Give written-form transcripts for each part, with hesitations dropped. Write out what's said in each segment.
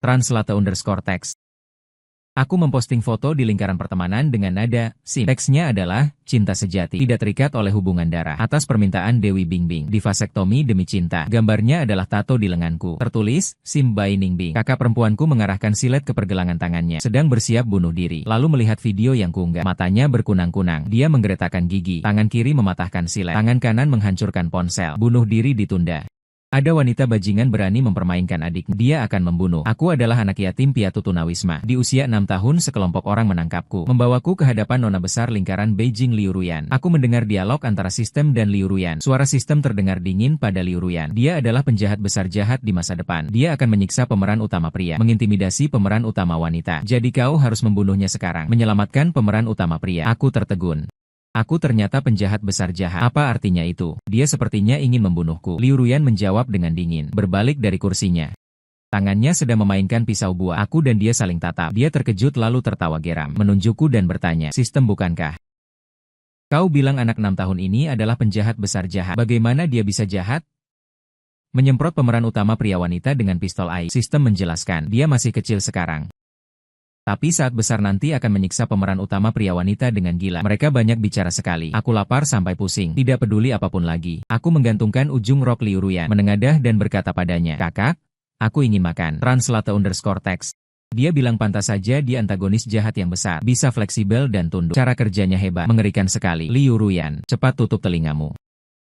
_text. Aku memposting foto di lingkaran pertemanan dengan nada sim. Teksnya adalah, cinta sejati, tidak terikat oleh hubungan darah. Atas permintaan Dewi Bingbing, di vasektomi demi cinta. Gambarnya adalah tato di lenganku. Tertulis, Sim by Ningbing. Kakak perempuanku mengarahkan silet ke pergelangan tangannya, sedang bersiap bunuh diri. Lalu melihat video yang kuunggah. Matanya berkunang-kunang. Dia menggeretakkan gigi. Tangan kiri mematahkan silet. Tangan kanan menghancurkan ponsel. Bunuh diri ditunda. Ada wanita bajingan berani mempermainkan adiknya. Dia akan membunuh. Aku adalah anak yatim piatu tunawisma. Di usia 6 tahun sekelompok orang menangkapku. Membawaku ke hadapan nona besar lingkaran Beijing Liu Ruyan. Aku mendengar dialog antara sistem dan Liu Ruyan. Suara sistem terdengar dingin pada Liu Ruyan. Dia adalah penjahat besar jahat di masa depan. Dia akan menyiksa pemeran utama pria. Mengintimidasi pemeran utama wanita. Jadi kau harus membunuhnya sekarang. Menyelamatkan pemeran utama pria. Aku tertegun. Aku ternyata penjahat besar jahat. Apa artinya itu? Dia sepertinya ingin membunuhku. Liu Ruyan menjawab dengan dingin, berbalik dari kursinya. Tangannya sedang memainkan pisau buah. Aku dan dia saling tatap. Dia terkejut lalu tertawa geram, menunjukku dan bertanya, sistem bukankah? Kau bilang anak 6 tahun ini adalah penjahat besar jahat. Bagaimana dia bisa jahat? Menyemprot pemeran utama pria wanita dengan pistol air. Sistem menjelaskan, dia masih kecil sekarang. Tapi saat besar nanti akan menyiksa pemeran utama pria wanita dengan gila. Mereka banyak bicara sekali. Aku lapar sampai pusing. Tidak peduli apapun lagi. Aku menggantungkan ujung rok Liu Ruyan. Menengadah dan berkata padanya, kakak, aku ingin makan. _text. Dia bilang pantas saja dia antagonis jahat yang besar. Bisa fleksibel dan tunduk. Cara kerjanya hebat. Mengerikan sekali. Liu Ruyan, cepat tutup telingamu.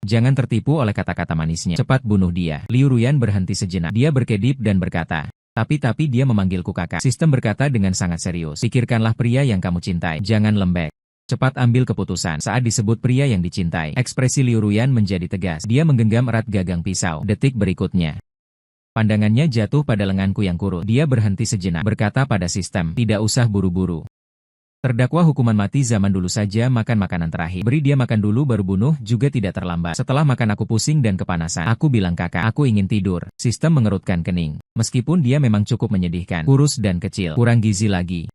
Jangan tertipu oleh kata-kata manisnya. Cepat bunuh dia. Liu Ruyan berhenti sejenak. Dia berkedip dan berkata, Tapi dia memanggilku kakak. Sistem berkata dengan sangat serius. Pikirkanlah pria yang kamu cintai. Jangan lembek. Cepat ambil keputusan. Saat disebut pria yang dicintai, ekspresi Liu Ruyan menjadi tegas. Dia menggenggam erat gagang pisau. Detik berikutnya, pandangannya jatuh pada lenganku yang kurus. Dia berhenti sejenak. Berkata pada sistem, tidak usah buru-buru. Terdakwa hukuman mati zaman dulu saja makan makanan terakhir. Beri dia makan dulu baru bunuh juga tidak terlambat. Setelah makan aku pusing dan kepanasan. Aku bilang kakak, aku ingin tidur. Sistem mengerutkan kening. Meskipun dia memang cukup menyedihkan. Kurus dan kecil. Kurang gizi lagi.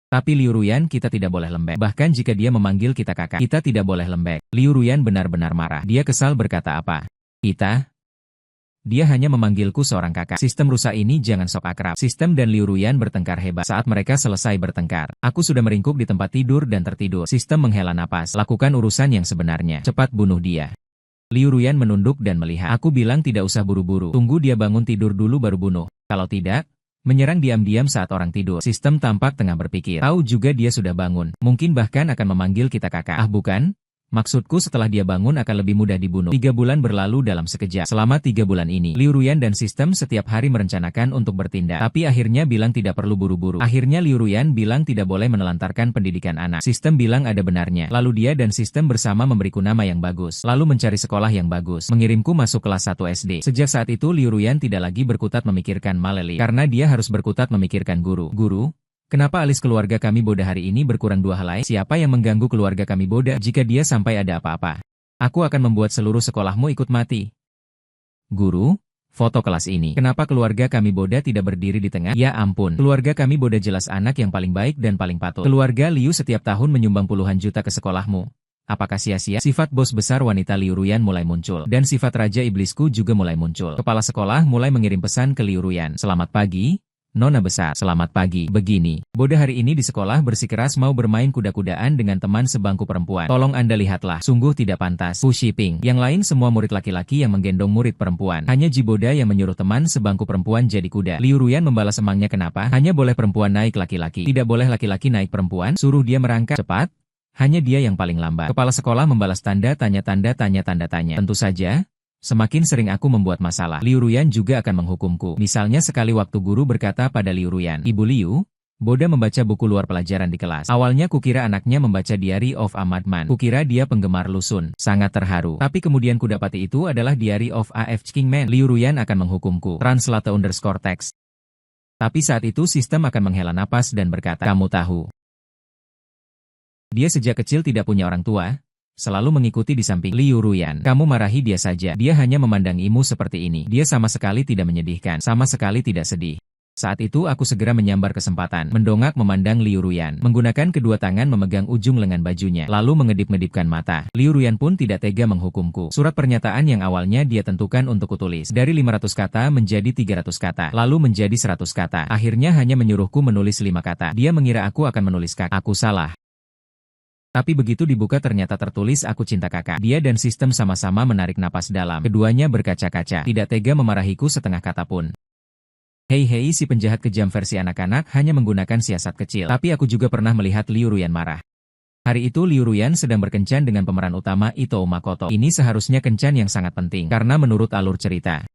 Tapi Liu Ruyan kita tidak boleh lembek. Bahkan jika dia memanggil kita kakak, kita tidak boleh lembek. Liu Ruyan benar-benar marah. Dia kesal berkata apa? Kita? Dia hanya memanggilku seorang kakak. Sistem rusak ini jangan sok akrab. Sistem dan Liu Ruyan bertengkar hebat. Saat mereka selesai bertengkar, aku sudah meringkuk di tempat tidur dan tertidur. Sistem menghela napas. Lakukan urusan yang sebenarnya. Cepat bunuh dia. Liu Ruyan menunduk dan melihat. Aku bilang tidak usah buru-buru. Tunggu dia bangun tidur dulu baru bunuh. Kalau tidak, menyerang diam-diam saat orang tidur. Sistem tampak tengah berpikir. Tahu juga dia sudah bangun. Mungkin bahkan akan memanggil kita kakak. Ah bukan? Maksudku setelah dia bangun akan lebih mudah dibunuh. 3 bulan berlalu dalam sekejap. Selama 3 bulan ini, Liu Ruyan dan sistem setiap hari merencanakan untuk bertindak. Tapi akhirnya bilang tidak perlu buru-buru. Akhirnya Liu Ruyan bilang tidak boleh menelantarkan pendidikan anak. Sistem bilang ada benarnya. Lalu dia dan sistem bersama memberiku nama yang bagus. Lalu mencari sekolah yang bagus. Mengirimku masuk kelas 1 SD. Sejak saat itu Liu Ruyan tidak lagi berkutat memikirkan Maleli. Karena dia harus berkutat memikirkan guru. Guru? Kenapa alis keluarga kami Boda hari ini berkurang 2 helai? Siapa yang mengganggu keluarga kami Boda? Jika dia sampai ada apa-apa, aku akan membuat seluruh sekolahmu ikut mati. Guru, foto kelas ini. Kenapa keluarga kami Boda tidak berdiri di tengah? Ya ampun, keluarga kami Boda jelas anak yang paling baik dan paling patuh. Keluarga Liu setiap tahun menyumbang puluhan juta ke sekolahmu. Apakah sia-sia? Sifat bos besar wanita Liu Ruyan mulai muncul. Dan sifat raja iblisku juga mulai muncul. Kepala sekolah mulai mengirim pesan ke Liu Ruyan. Selamat pagi. Nona besar, selamat pagi. Begini, Boda hari ini di sekolah bersikeras mau bermain kuda-kudaan dengan teman sebangku perempuan. Tolong Anda lihatlah, sungguh tidak pantas. Fu Shiping, yang lain semua murid laki-laki yang menggendong murid perempuan. Hanya Ji Boda yang menyuruh teman sebangku perempuan jadi kuda. Liu Ruyan membalas emangnya kenapa? Hanya boleh perempuan naik laki-laki. Tidak boleh laki-laki naik perempuan. Suruh dia merangkak cepat. Hanya dia yang paling lambat. Kepala sekolah membalas tanda tanya. Tentu saja. Semakin sering aku membuat masalah, Liu Ruyan juga akan menghukumku. Misalnya sekali waktu guru berkata pada Liu Ruyan, Ibu Liu, Boda membaca buku luar pelajaran di kelas. Awalnya kukira anaknya membaca Diary of a Madman. Kukira dia penggemar Lusun. Sangat terharu. Tapi kemudian kudapati itu adalah Diary of a F-King Man. Liu Ruyan akan menghukumku. _text. Tapi saat itu sistem akan menghela napas dan berkata, kamu tahu. Dia sejak kecil tidak punya orang tua. Selalu mengikuti di samping Liu Ruyan. Kamu marahi dia saja. Dia hanya memandangimu seperti ini. Dia sama sekali tidak menyedihkan. Sama sekali tidak sedih. Saat itu aku segera menyambar kesempatan, mendongak memandang Liu Ruyan, menggunakan kedua tangan memegang ujung lengan bajunya, lalu mengedip-ngedipkan mata. Liu Ruyan pun tidak tega menghukumku. Surat pernyataan yang awalnya dia tentukan untuk kutulis, dari 500 kata menjadi 300 kata, lalu menjadi 100 kata. Akhirnya hanya menyuruhku menulis 5 kata. Dia mengira aku akan menulis kakak. Aku salah. Tapi begitu dibuka ternyata tertulis aku cinta kakak. Dia dan sistem sama-sama menarik napas dalam. Keduanya berkaca-kaca, tidak tega memarahiku setengah kata pun. Hei si penjahat kejam versi anak-anak hanya menggunakan siasat kecil. Tapi aku juga pernah melihat Liu Ruyan marah. Hari itu Liu Ruyan sedang berkencan dengan pemeran utama Itou Makoto. Ini seharusnya kencan yang sangat penting, karena menurut alur cerita,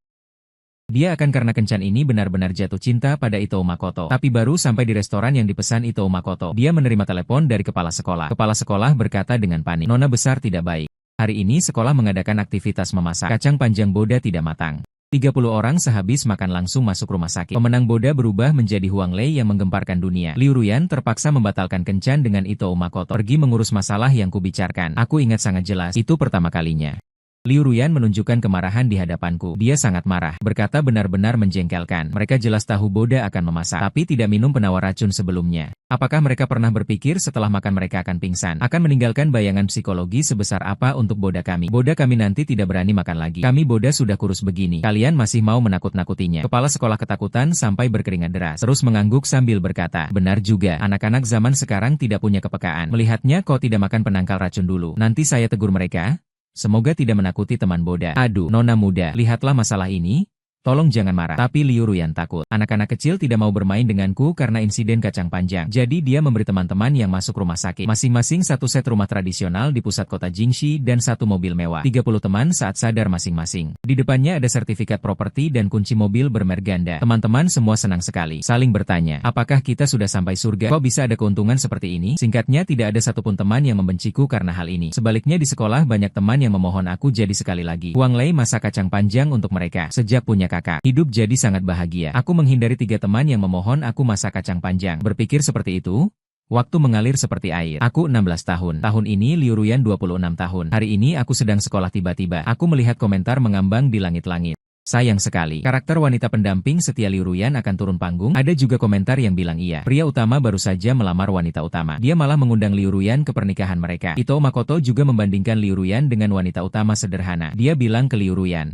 dia akan karena kencan ini benar-benar jatuh cinta pada Itou Makoto. Tapi baru sampai di restoran yang dipesan Itou Makoto, dia menerima telepon dari kepala sekolah. Kepala sekolah berkata dengan panik, "Nona besar tidak baik. Hari ini sekolah mengadakan aktivitas memasak kacang panjang boda tidak matang. 30 orang sehabis makan langsung masuk rumah sakit." Pemenang boda berubah menjadi Huang Lei yang menggemparkan dunia. Liu Ruyan terpaksa membatalkan kencan dengan Itou Makoto. Pergi mengurus masalah yang kubicarakan. Aku ingat sangat jelas, itu pertama kalinya. Liu Ruyan menunjukkan kemarahan di hadapanku. Dia sangat marah, berkata benar-benar menjengkelkan. Mereka jelas tahu boda akan memasak, tapi tidak minum penawar racun sebelumnya. Apakah mereka pernah berpikir setelah makan mereka akan pingsan? Akan meninggalkan bayangan psikologi sebesar apa untuk boda kami? Boda kami nanti tidak berani makan lagi. Kami boda sudah kurus begini. Kalian masih mau menakut-nakutinya? Kepala sekolah ketakutan sampai berkeringat deras. Terus mengangguk sambil berkata, "Benar juga, anak-anak zaman sekarang tidak punya kepekaan. Melihatnya kau tidak makan penangkal racun dulu. Nanti saya tegur mereka. Semoga tidak menakuti teman boda." Aduh, nona muda, lihatlah masalah ini. Tolong jangan marah. Tapi Liu Ruyan takut. Anak-anak kecil tidak mau bermain denganku karena insiden kacang panjang. Jadi dia memberi teman-teman yang masuk rumah sakit masing-masing satu set rumah tradisional di pusat kota Jingxi dan satu mobil mewah. 30 teman saat sadar masing-masing. Di depannya ada sertifikat properti dan kunci mobil bermerek ganda. Teman-teman semua senang sekali. Saling bertanya, apakah kita sudah sampai surga? Kok bisa ada keuntungan seperti ini? Singkatnya tidak ada satupun teman yang membenciku karena hal ini. Sebaliknya di sekolah banyak teman yang memohon aku jadi sekali lagi. Huang Lei masak kacang panjang untuk mereka. Sejak punya kakak, hidup jadi sangat bahagia. Aku menghindari 3 teman yang memohon aku masak kacang panjang. Berpikir seperti itu, waktu mengalir seperti air. Aku 16 tahun. Tahun ini Liu Ruyan 26 tahun. Hari ini aku sedang sekolah tiba-tiba. Aku melihat komentar mengambang di langit-langit. Sayang sekali, karakter wanita pendamping setia Liu Ruyan akan turun panggung. Ada juga komentar yang bilang iya, pria utama baru saja melamar wanita utama. Dia malah mengundang Liu Ruyan ke pernikahan mereka. Itou Makoto juga membandingkan Liu Ruyan dengan wanita utama sederhana. Dia bilang ke Liu Ruyan,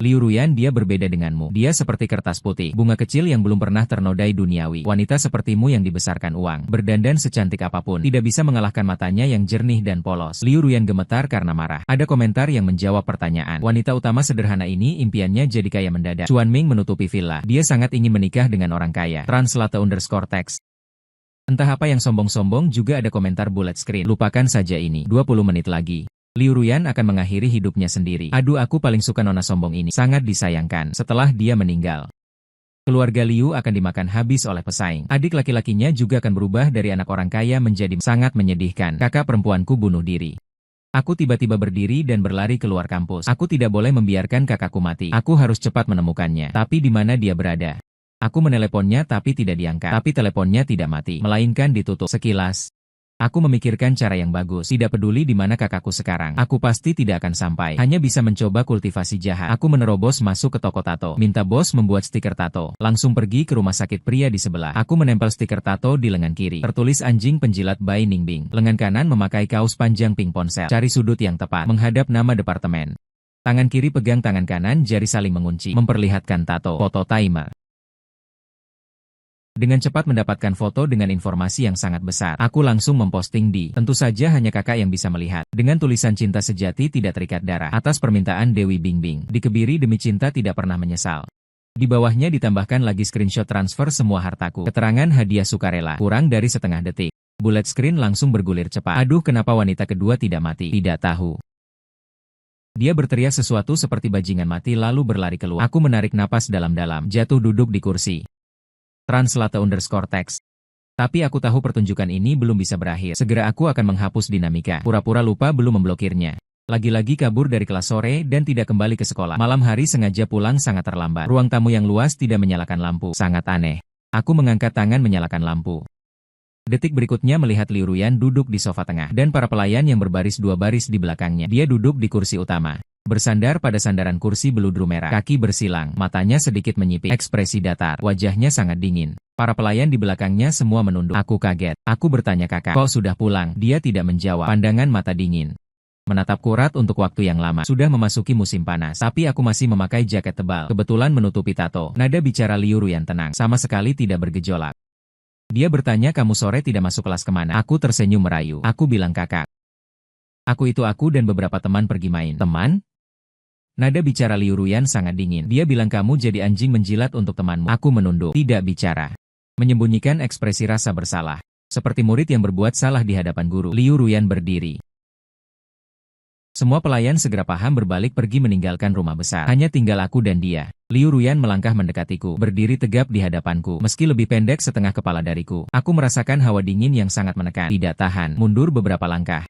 dia berbeda denganmu. Dia seperti kertas putih, bunga kecil yang belum pernah ternodai duniawi. Wanita sepertimu yang dibesarkan uang, berdandan secantik apapun, tidak bisa mengalahkan matanya yang jernih dan polos. Liu Ruyan gemetar karena marah. Ada komentar yang menjawab pertanyaan. Wanita utama sederhana ini impiannya jadi kaya mendadak. Chuan Ming menutupi villa. Dia sangat ingin menikah dengan orang kaya. Translate_text. Entah apa yang sombong-sombong juga ada komentar bullet screen. Lupakan saja ini. 20 menit lagi. Liu Ruyan akan mengakhiri hidupnya sendiri. Aduh, aku paling suka nona sombong ini. Sangat disayangkan. Setelah dia meninggal, keluarga Liu akan dimakan habis oleh pesaing. Adik laki-lakinya juga akan berubah dari anak orang kaya menjadi sangat menyedihkan. Kakak perempuanku bunuh diri. Aku tiba-tiba berdiri dan berlari keluar kampus. Aku tidak boleh membiarkan kakakku mati. Aku harus cepat menemukannya. Tapi di mana dia berada? Aku meneleponnya tapi tidak diangkat. Tapi teleponnya tidak mati, melainkan ditutup. Sekilas, aku memikirkan cara yang bagus. Tidak peduli di mana kakakku sekarang. Aku pasti tidak akan sampai. Hanya bisa mencoba kultivasi jahat. Aku menerobos masuk ke toko tato. Minta bos membuat stiker tato. Langsung pergi ke rumah sakit pria di sebelah. Aku menempel stiker tato di lengan kiri. Tertulis anjing penjilat by Ningbing. Lengan kanan memakai kaos panjang pink ponsel. Cari sudut yang tepat. Menghadap nama departemen. Tangan kiri pegang tangan kanan, jari saling mengunci. Memperlihatkan tato. Foto timer. Dengan cepat mendapatkan foto dengan informasi yang sangat besar, aku langsung memposting di, tentu saja hanya kakak yang bisa melihat, dengan tulisan cinta sejati tidak terikat darah, atas permintaan Dewi Bingbing, dikebiri demi cinta tidak pernah menyesal. Di bawahnya ditambahkan lagi screenshot transfer semua hartaku, keterangan hadiah sukarela, kurang dari setengah detik. Bullet screen langsung bergulir cepat. Aduh, kenapa wanita kedua tidak mati? Tidak tahu. Dia berteriak sesuatu seperti bajingan mati lalu berlari keluar. Aku menarik napas dalam-dalam, jatuh duduk di kursi. Translate_text. Tapi aku tahu pertunjukan ini belum bisa berakhir. Segera aku akan menghapus dinamika. Pura-pura lupa belum memblokirnya. Lagi-lagi kabur dari kelas sore dan tidak kembali ke sekolah. Malam hari sengaja pulang sangat terlambat. Ruang tamu yang luas tidak menyalakan lampu. Sangat aneh. Aku mengangkat tangan menyalakan lampu. Detik berikutnya melihat Liu Ruyan duduk di sofa tengah dan para pelayan yang berbaris 2 baris di belakangnya. Dia duduk di kursi utama. Bersandar pada sandaran kursi beludru merah, kaki bersilang, matanya sedikit menyipit, ekspresi datar, wajahnya sangat dingin. Para pelayan di belakangnya semua menunduk. Aku kaget. Aku bertanya kakak, kok sudah pulang? Dia tidak menjawab. Pandangan mata dingin. Menatapku erat untuk waktu yang lama. Sudah memasuki musim panas. Tapi aku masih memakai jaket tebal. Kebetulan menutupi tato. Nada bicara Liu Ruyan tenang. Sama sekali tidak bergejolak. Dia bertanya, kamu sore tidak masuk kelas kemana? Aku tersenyum merayu. Aku bilang kakak. Aku dan beberapa teman pergi main. Teman? Nada bicara Liu Ruyan sangat dingin. Dia bilang kamu jadi anjing menjilat untuk temanmu. Aku menunduk. Tidak bicara. Menyembunyikan ekspresi rasa bersalah. Seperti murid yang berbuat salah di hadapan guru. Liu Ruyan berdiri. Semua pelayan segera paham berbalik pergi meninggalkan rumah besar. Hanya tinggal aku dan dia. Liu Ruyan melangkah mendekatiku, berdiri tegap di hadapanku. Meski lebih pendek setengah kepala dariku, aku merasakan hawa dingin yang sangat menekan. Tidak tahan, mundur beberapa langkah.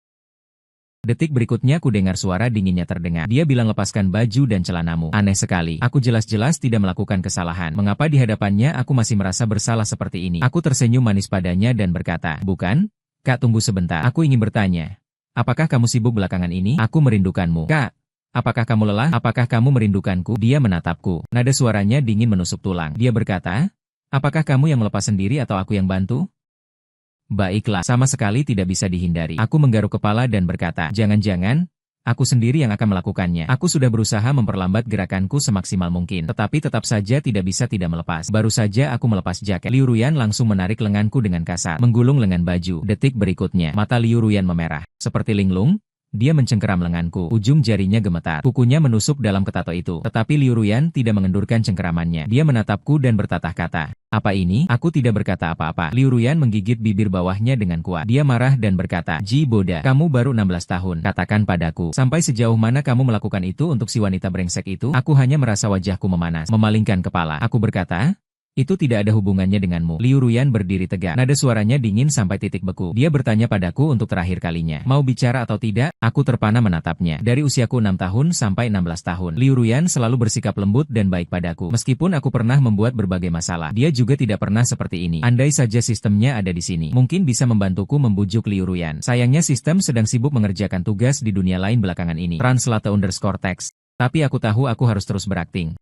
Detik berikutnya ku dengar suara dinginnya terdengar. Dia bilang lepaskan baju dan celanamu. Aneh sekali. Aku jelas-jelas tidak melakukan kesalahan. Mengapa di hadapannya aku masih merasa bersalah seperti ini? Aku tersenyum manis padanya dan berkata, bukan? Kak, tunggu sebentar. Aku ingin bertanya. Apakah kamu sibuk belakangan ini? Aku merindukanmu. Kak, apakah kamu lelah? Apakah kamu merindukanku? Dia menatapku. Nada suaranya dingin menusuk tulang. Dia berkata, apakah kamu yang melepas sendiri atau aku yang bantu? Baiklah, sama sekali tidak bisa dihindari. Aku menggaruk kepala dan berkata, jangan-jangan, aku sendiri yang akan melakukannya. Aku sudah berusaha memperlambat gerakanku semaksimal mungkin, tetapi tetap saja tidak bisa tidak melepas. Baru saja aku melepas jaket. Liu Ruyan langsung menarik lenganku dengan kasar, menggulung lengan baju. Detik berikutnya, mata Liu Ruyan memerah. Seperti linglung, dia mencengkeram lenganku. Ujung jarinya gemetar. Kukunya menusuk dalam ketato itu. Tetapi Liu Ruyan tidak mengendurkan cengkeramannya. Dia menatapku dan bertatah kata. Apa ini? Aku tidak berkata apa-apa. Liu Ruyan menggigit bibir bawahnya dengan kuat. Dia marah dan berkata, Ji Boda, kamu baru 16 tahun. Katakan padaku, sampai sejauh mana kamu melakukan itu untuk si wanita brengsek itu? Aku hanya merasa wajahku memanas. Memalingkan kepala. Aku berkata, itu tidak ada hubungannya denganmu. Liu Ruyan berdiri tegak. Nada suaranya dingin sampai titik beku. Dia bertanya padaku untuk terakhir kalinya. Mau bicara atau tidak? Aku terpana menatapnya. Dari usiaku 6 tahun sampai 16 tahun. Liu Ruyan selalu bersikap lembut dan baik padaku. Meskipun aku pernah membuat berbagai masalah, dia juga tidak pernah seperti ini. Andai saja sistemnya ada di sini, mungkin bisa membantuku membujuk Liu Ruyan. Sayangnya sistem sedang sibuk mengerjakan tugas di dunia lain belakangan ini. Translate_text. Tapi aku tahu aku harus terus berakting.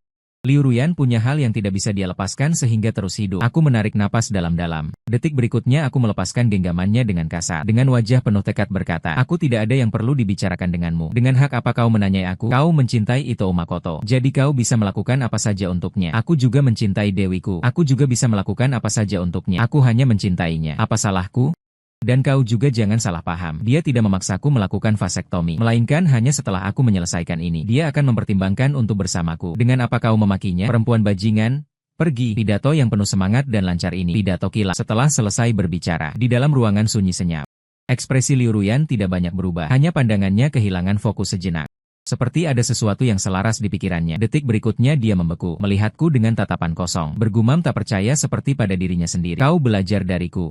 Liu Ruyan punya hal yang tidak bisa dia lepaskan sehingga terus hidup. Aku menarik napas dalam-dalam. Detik berikutnya aku melepaskan genggamannya dengan kasar. Dengan wajah penuh tekad berkata, aku tidak ada yang perlu dibicarakan denganmu. Dengan hak apa kau menanyai aku? Kau mencintai Itō Makoto. Jadi kau bisa melakukan apa saja untuknya. Aku juga mencintai Dewiku. Aku juga bisa melakukan apa saja untuknya. Aku hanya mencintainya. Apa salahku? Dan kau juga jangan salah paham. Dia tidak memaksaku melakukan vasektomi, melainkan hanya setelah aku menyelesaikan ini. Dia akan mempertimbangkan untuk bersamaku. Dengan apa kau memakinya? Perempuan bajingan. Pergi. Pidato yang penuh semangat dan lancar ini. Pidato kilat. Setelah selesai berbicara, di dalam ruangan sunyi senyap. Ekspresi Liu Ruyan tidak banyak berubah. Hanya pandangannya kehilangan fokus sejenak. Seperti ada sesuatu yang selaras di pikirannya. Detik berikutnya dia membeku, melihatku dengan tatapan kosong. Bergumam tak percaya seperti pada dirinya sendiri. Kau belajar dariku.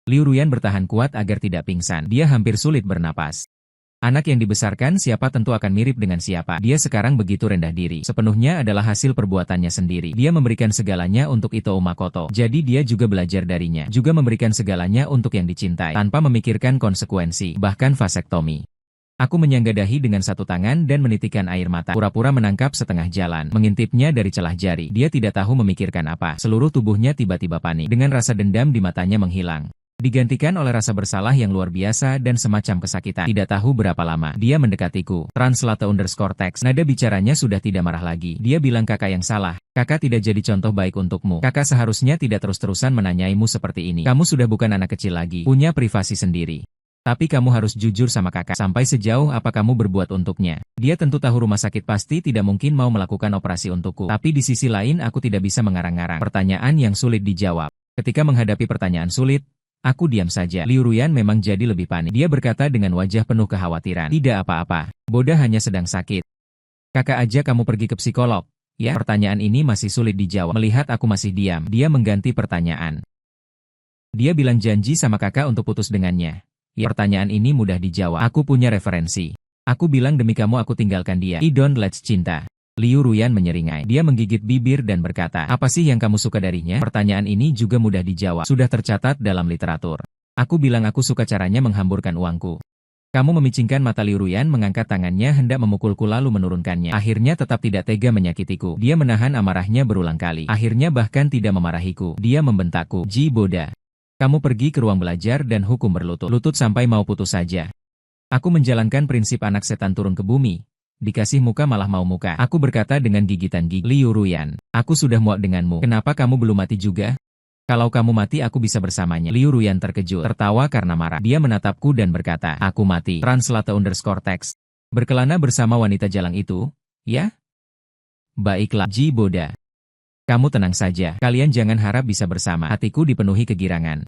Liu Ruyan bertahan kuat agar tidak pingsan. Dia hampir sulit bernapas. Anak yang dibesarkan siapa tentu akan mirip dengan siapa. Dia sekarang begitu rendah diri. Sepenuhnya adalah hasil perbuatannya sendiri. Dia memberikan segalanya untuk Itō Makoto. Jadi dia juga belajar darinya. Juga memberikan segalanya untuk yang dicintai. Tanpa memikirkan konsekuensi. Bahkan vasektomi. Aku menyangga dahi dengan satu tangan dan menitikkan air mata. Pura-pura menangkap setengah jalan. Mengintipnya dari celah jari. Dia tidak tahu memikirkan apa. Seluruh tubuhnya tiba-tiba panik. Dengan rasa dendam di matanya menghilang. Digantikan oleh rasa bersalah yang luar biasa dan semacam kesakitan. Tidak tahu berapa lama dia mendekatiku. Translate_text. Nada bicaranya sudah tidak marah lagi. Dia bilang kakak yang salah. Kakak tidak jadi contoh baik untukmu. Kakak seharusnya tidak terus-terusan menanyaimu seperti ini. Kamu sudah bukan anak kecil lagi. Punya privasi sendiri. Tapi kamu harus jujur sama kakak. Sampai sejauh apa kamu berbuat untuknya. Dia tentu tahu rumah sakit pasti tidak mungkin mau melakukan operasi untukku. Tapi di sisi lain aku tidak bisa mengarang-arang. Pertanyaan yang sulit dijawab. Ketika menghadapi pertanyaan sulit, aku diam saja. Liu Ruyan memang jadi lebih panik. Dia berkata dengan wajah penuh kekhawatiran. Tidak apa-apa. Boda hanya sedang sakit. Kakak aja kamu pergi ke psikolog. Ya, pertanyaan ini masih sulit dijawab. Melihat aku masih diam, dia mengganti pertanyaan. Dia bilang janji sama kakak untuk putus dengannya. Ya, pertanyaan ini mudah dijawab. Aku punya referensi. Aku bilang demi kamu aku tinggalkan dia. I don't let's cinta. Liu Ruyan menyeringai. Dia menggigit bibir dan berkata, apa sih yang kamu suka darinya? Pertanyaan ini juga mudah dijawab. Sudah tercatat dalam literatur. Aku bilang aku suka caranya menghamburkan uangku. Kamu memicingkan mata Liu Ruyan mengangkat tangannya hendak memukulku lalu menurunkannya. Akhirnya tetap tidak tega menyakitiku. Dia menahan amarahnya berulang kali. Akhirnya bahkan tidak memarahiku. Dia membentakku. Ji Boda. Kamu pergi ke ruang belajar dan hukum berlutut-lutut sampai mau putus saja. Aku menjalankan prinsip anak setan turun ke bumi. Dikasih muka malah mau muka. Aku berkata dengan gigitan gigi. Liu Ruyan, aku sudah muak denganmu. Kenapa kamu belum mati juga? Kalau kamu mati aku bisa bersamanya. Liu Ruyan terkejut, tertawa karena marah. Dia menatapku dan berkata, aku mati. Translate_text. Berkelana bersama wanita jalang itu? Ya? Baiklah, Ji Boda. Kamu tenang saja. Kalian jangan harap bisa bersama. Hatiku dipenuhi kegirangan.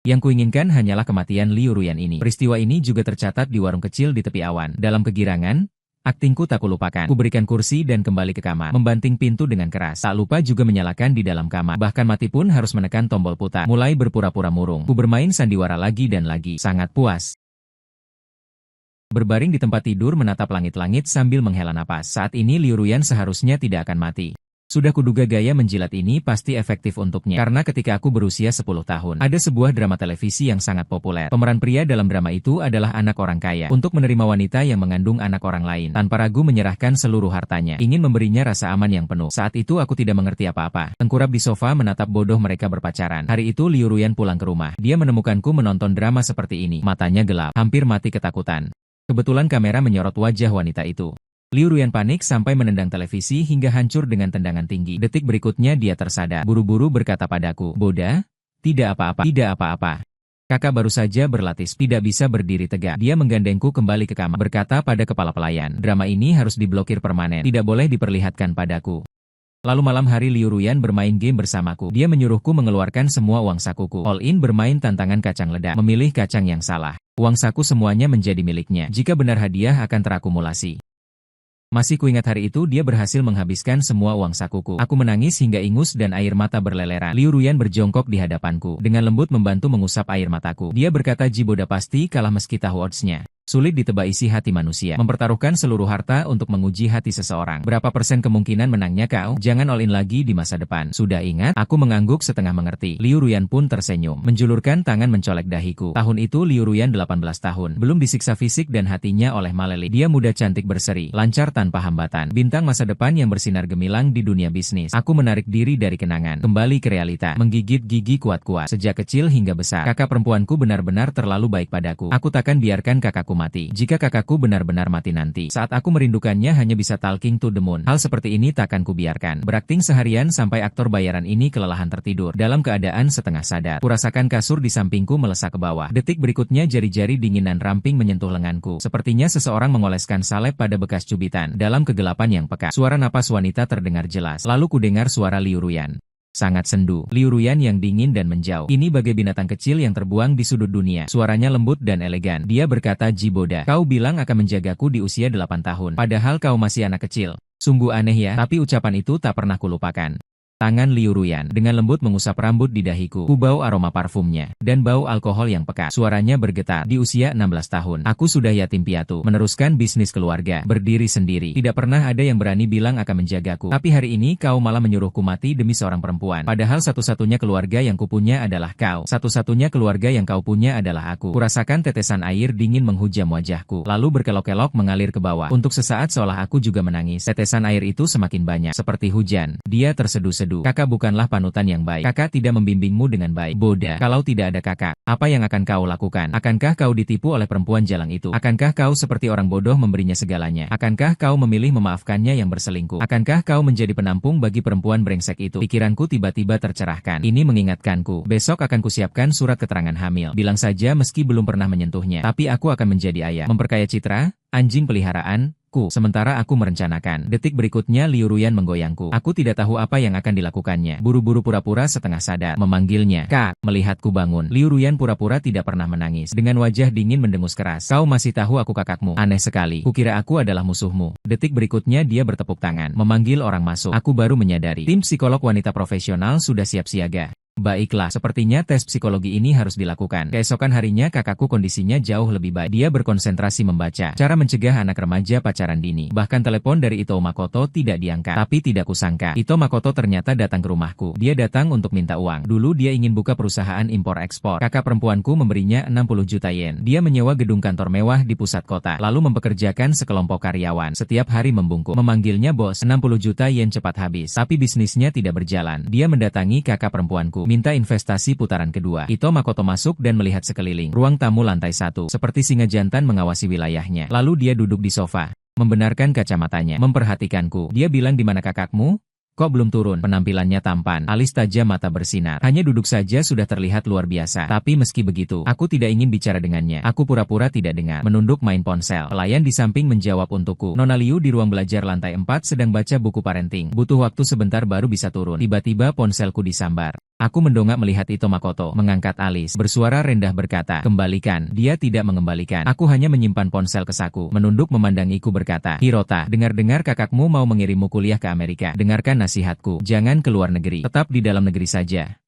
Yang kuinginkan hanyalah kematian Liu Ruyan ini. Peristiwa ini juga tercatat di warung kecil di tepi awan. Dalam kegirangan, aktingku tak kulupakan. Ku berikan kursi dan kembali ke kamar. Membanting pintu dengan keras. Tak lupa juga menyalakan di dalam kamar. Bahkan mati pun harus menekan tombol putar. Mulai berpura-pura murung. Ku bermain sandiwara lagi dan lagi. Sangat puas. Berbaring di tempat tidur menatap langit-langit sambil menghela napas. Saat ini Liu Ruyan seharusnya tidak akan mati. Sudah kuduga gaya menjilat ini pasti efektif untuknya. Karena ketika aku berusia 10 tahun, ada sebuah drama televisi yang sangat populer. Pemeran pria dalam drama itu adalah anak orang kaya. Untuk menerima wanita yang mengandung anak orang lain, tanpa ragu menyerahkan seluruh hartanya. Ingin memberinya rasa aman yang penuh. Saat itu aku tidak mengerti apa-apa. Tengkurap di sofa menatap bodoh mereka berpacaran. Hari itu Liu Ruyan pulang ke rumah. Dia menemukanku menonton drama seperti ini. Matanya gelap, hampir mati ketakutan. Kebetulan kamera menyorot wajah wanita itu. Liu Ruyan panik sampai menendang televisi hingga hancur dengan tendangan tinggi. Detik berikutnya dia tersadar. Buru-buru berkata padaku, Boda, tidak apa-apa, tidak apa-apa. Kakak baru saja berlatih, tidak bisa berdiri tegak. Dia menggandengku kembali ke kamar, berkata pada kepala pelayan, drama ini harus diblokir permanen, tidak boleh diperlihatkan padaku. Lalu malam hari Liu Ruyan bermain game bersamaku. Dia menyuruhku mengeluarkan semua uang sakuku. All in bermain tantangan kacang ledak. Memilih kacang yang salah. Uang saku semuanya menjadi miliknya. Jika benar hadiah akan terakumulasi. Masih kuingat hari itu dia berhasil menghabiskan semua uang sakuku. Aku menangis hingga ingus dan air mata berleleran. Liu Ruyan berjongkok di hadapanku. Dengan lembut membantu mengusap air mataku. Dia berkata Ji Boda pasti kalah meski tahu oddsnya. Sulit ditebak isi hati manusia. Mempertaruhkan seluruh harta untuk menguji hati seseorang. Berapa persen kemungkinan menangnya kau? Jangan all in lagi di masa depan. Sudah ingat? Aku mengangguk setengah mengerti. Liu Ruyan pun tersenyum. Menjulurkan tangan mencolek dahiku. Tahun itu Liu Ruyan 18 tahun. Belum disiksa fisik dan hatinya oleh Maleli. Dia muda cantik berseri. Lancar tanpa hambatan. Bintang masa depan yang bersinar gemilang di dunia bisnis. Aku menarik diri dari kenangan. Kembali ke realita. Menggigit gigi kuat-kuat. Sejak kecil hingga besar. Kakak perempuanku benar-benar terlalu baik padaku. Aku takkan biarkan kakakku mati. Jika kakakku benar-benar mati nanti, saat aku merindukannya hanya bisa talking to the moon. Hal seperti ini takkan kubiarkan. Berakting seharian sampai aktor bayaran ini kelelahan tertidur. Dalam keadaan setengah sadar, kurasakan kasur di sampingku melesak ke bawah. Detik berikutnya jari-jari dinginan ramping menyentuh lenganku. Sepertinya seseorang mengoleskan salep pada bekas cubitan. Dalam kegelapan yang peka, suara napas wanita terdengar jelas. Lalu kudengar suara Liu Ruyan. Sangat sendu. Liu Ruyan yang dingin dan menjauh. Ini bagai binatang kecil yang terbuang di sudut dunia. Suaranya lembut dan elegan. Dia berkata, Ji Boda, kau bilang akan menjagaku di usia 8 tahun. Padahal kau masih anak kecil. Sungguh aneh ya, tapi ucapan itu tak pernah kulupakan. Tangan Liu Ruyan dengan lembut mengusap rambut di dahiku. Ku bau aroma parfumnya dan bau alkohol yang pekat. Suaranya bergetar. Di usia 16 tahun, aku sudah yatim piatu, meneruskan bisnis keluarga, berdiri sendiri. Tidak pernah ada yang berani bilang akan menjagaku. Tapi hari ini kau malah menyuruhku mati demi seorang perempuan. Padahal satu-satunya keluarga yang kupunya adalah kau. Satu-satunya keluarga yang kau punya adalah aku. Kurasakan tetesan air dingin menghujam wajahku, lalu berkelok-kelok mengalir ke bawah. Untuk sesaat seolah aku juga menangis. Tetesan air itu semakin banyak, seperti hujan. Dia terseduh-seduh. Kakak bukanlah panutan yang baik. Kakak tidak membimbingmu dengan baik. Boda, kalau tidak ada kakak, apa yang akan kau lakukan? Akankah kau ditipu oleh perempuan jalang itu? Akankah kau seperti orang bodoh memberinya segalanya? Akankah kau memilih memaafkannya yang berselingkuh? Akankah kau menjadi penampung bagi perempuan brengsek itu? Pikiranku tiba-tiba tercerahkan. Ini mengingatkanku. Besok akan kusiapkan surat keterangan hamil. Bilang saja meski belum pernah menyentuhnya. Tapi aku akan menjadi ayah. Memperkaya Citra, anjing peliharaan. Sementara aku merencanakan. Detik berikutnya Liu Ruyan menggoyangku. Aku tidak tahu apa yang akan dilakukannya. Buru-buru pura-pura setengah sadar. Memanggilnya. Kak, melihatku bangun. Liu Ruyan pura-pura tidak pernah menangis. Dengan wajah dingin mendengus keras. Kau masih tahu aku kakakmu? Aneh sekali. Kukira aku adalah musuhmu. Detik berikutnya dia bertepuk tangan. Memanggil orang masuk. Aku baru menyadari. Tim psikolog wanita profesional sudah siap siaga. Baiklah, sepertinya tes psikologi ini harus dilakukan. Keesokan harinya kakakku kondisinya jauh lebih baik. Dia berkonsentrasi membaca. Cara mencegah anak remaja pacaran dini. Bahkan telepon dari Ito Makoto tidak diangkat. Tapi tidak kusangka, Ito Makoto ternyata datang ke rumahku. Dia datang untuk minta uang. Dulu dia ingin buka perusahaan impor-ekspor. Kakak perempuanku memberinya 60 juta yen. Dia menyewa gedung kantor mewah di pusat kota. Lalu mempekerjakan sekelompok karyawan. Setiap hari membungkuk. Memanggilnya bos. 60 juta yen cepat habis. Tapi bisnisnya tidak berjalan. Dia mendatangi kakak perempuanku. Minta investasi putaran kedua. Ito Makoto masuk dan melihat sekeliling. Ruang tamu lantai 1. Seperti singa jantan mengawasi wilayahnya. Lalu dia duduk di sofa. Membenarkan kacamatanya. Memperhatikanku. Dia bilang, di mana kakakmu? Kok belum turun? Penampilannya tampan, alis tajam, mata bersinar. Hanya duduk saja sudah terlihat luar biasa. Tapi meski begitu, aku tidak ingin bicara dengannya. Aku pura-pura tidak dengar. Menunduk main ponsel. Pelayan di samping menjawab untukku. Nona Liu di ruang belajar lantai 4 sedang baca buku parenting. Butuh waktu sebentar baru bisa turun. Tiba-tiba ponselku disambar. Aku mendongak melihat Ito Makoto, mengangkat alis, bersuara rendah berkata, kembalikan. Dia tidak mengembalikan. Aku hanya menyimpan ponsel ke saku, menunduk memandangiku berkata, Hirota, dengar-dengar kakakmu mau mengirimmu kuliah ke Amerika. Dengarkan nasihatku, jangan ke luar negeri, tetap di dalam negeri saja.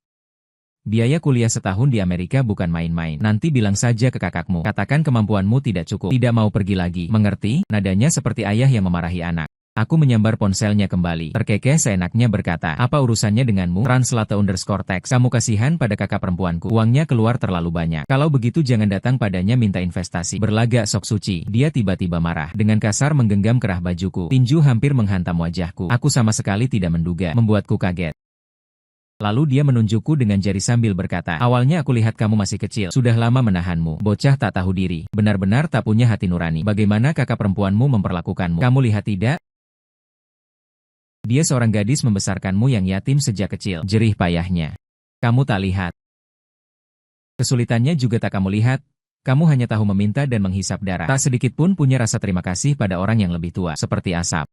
Biaya kuliah setahun di Amerika bukan main-main. Nanti bilang saja ke kakakmu, katakan kemampuanmu tidak cukup, tidak mau pergi lagi. Mengerti? Nadanya seperti ayah yang memarahi anak. Aku menyambar ponselnya kembali. Terkekeh seenaknya berkata, apa urusannya denganmu? Translate_text. Kamu kasihan pada kakak perempuanku. Uangnya keluar terlalu banyak. Kalau begitu jangan datang padanya minta investasi. Berlagak sok suci. Dia tiba-tiba marah. Dengan kasar menggenggam kerah bajuku. Tinju hampir menghantam wajahku. Aku sama sekali tidak menduga. Membuatku kaget. Lalu dia menunjukku dengan jari sambil berkata, awalnya aku lihat kamu masih kecil. Sudah lama menahanmu. Bocah tak tahu diri. Benar-benar tak punya hati nurani. Bagaimana kakak perempuanmu memperlakukanmu? Kamu lihat tidak? Dia seorang gadis membesarkanmu yang yatim sejak kecil. Jerih payahnya. Kamu tak lihat. Kesulitannya juga tak kamu lihat. Kamu hanya tahu meminta dan menghisap darah. Tak sedikit pun punya rasa terima kasih pada orang yang lebih tua, seperti asap.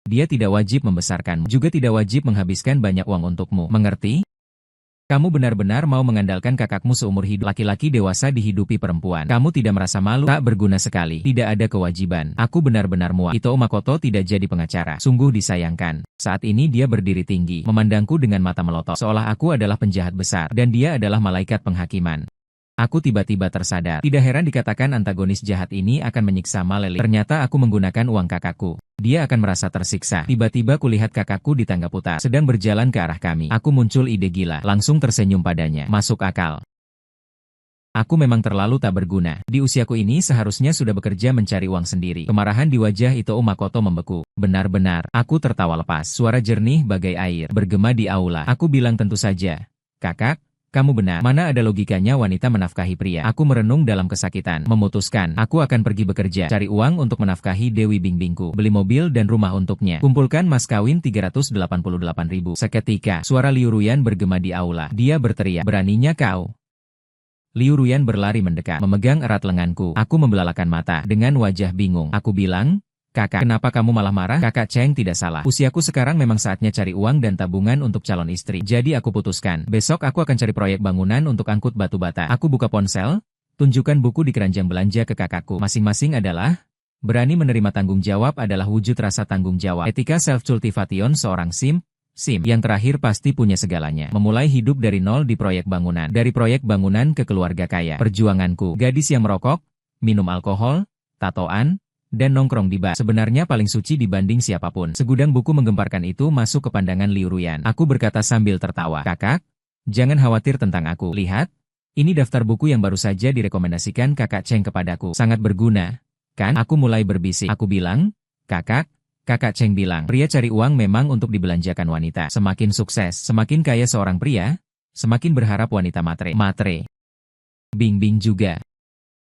Dia tidak wajib membesarkanmu, juga tidak wajib menghabiskan banyak uang untukmu. Mengerti? Kamu benar-benar mau mengandalkan kakakmu seumur hidup. Laki-laki dewasa dihidupi perempuan. Kamu tidak merasa malu? Tak berguna sekali. Tidak ada kewajiban. Aku benar-benar muak. Ito Makoto tidak jadi pengacara. Sungguh disayangkan. Saat ini dia berdiri tinggi, memandangku dengan mata melotot. Seolah aku adalah penjahat besar, dan dia adalah malaikat penghakiman. Aku tiba-tiba tersadar. Tidak heran dikatakan antagonis jahat ini akan menyiksa Maleli. Ternyata aku menggunakan uang kakakku. Dia akan merasa tersiksa. Tiba-tiba kulihat kakakku di tangga putar, sedang berjalan ke arah kami. Aku muncul ide gila, langsung tersenyum padanya. Masuk akal. Aku memang terlalu tak berguna. Di usiaku ini seharusnya sudah bekerja mencari uang sendiri. Kemarahan di wajah Ito Makoto membeku. Benar-benar, aku tertawa lepas. Suara jernih bagai air, bergema di aula. Aku bilang tentu saja. Kakak, kamu benar. Mana ada logikanya wanita menafkahi pria? Aku merenung dalam kesakitan. Memutuskan, aku akan pergi bekerja. Cari uang untuk menafkahi Dewi Bingbingku. Beli mobil dan rumah untuknya. Kumpulkan mas kawin 388.000. Seketika, suara Liu Ruyan bergema di aula. Dia berteriak, beraninya kau? Liu Ruyan berlari mendekat, memegang erat lenganku. Aku membelalakan mata, dengan wajah bingung. Aku bilang, kakak, kenapa kamu malah marah? Kakak Cheng tidak salah. Usiaku sekarang memang saatnya cari uang dan tabungan untuk calon istri. Jadi aku putuskan, besok aku akan cari proyek bangunan untuk angkut batu bata. Aku buka ponsel, tunjukkan buku di keranjang belanja ke kakakku. Masing-masing adalah, berani menerima tanggung jawab adalah wujud rasa tanggung jawab. Etika self-cultivation seorang Sim, yang terakhir pasti punya segalanya. Memulai hidup dari nol di proyek bangunan. Dari proyek bangunan ke keluarga kaya. Perjuanganku, gadis yang merokok, minum alkohol, tatoan, dan nongkrong di bar. Sebenarnya paling suci dibanding siapapun. Segudang buku menggemparkan itu masuk ke pandangan Liu Ruyan. Aku berkata sambil tertawa, kakak, jangan khawatir tentang aku. Lihat, ini daftar buku yang baru saja direkomendasikan kakak Cheng kepadaku. Sangat berguna, kan? Aku mulai berbisik. Aku bilang, kakak Cheng bilang, pria cari uang memang untuk dibelanjakan wanita. Semakin sukses, semakin kaya seorang pria, semakin berharap wanita matre. Bingbing juga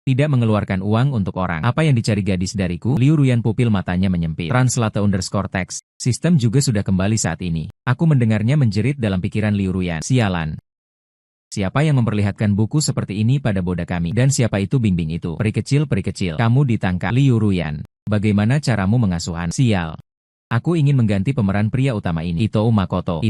tidak mengeluarkan uang untuk orang. Apa yang dicari gadis dariku? Liu Ruyan pupil matanya menyempit. Translate_text. Sistem juga sudah kembali saat ini. Aku mendengarnya menjerit dalam pikiran Liu Ruyan. Sialan. Siapa yang memperlihatkan buku seperti ini pada boda kami? Dan siapa itu Bingbing itu? Peri kecil. Kamu ditangkap. Liu Ruyan. Bagaimana caramu mengasuhan? Sial. Aku ingin mengganti pemeran pria utama ini. Ito Makoto,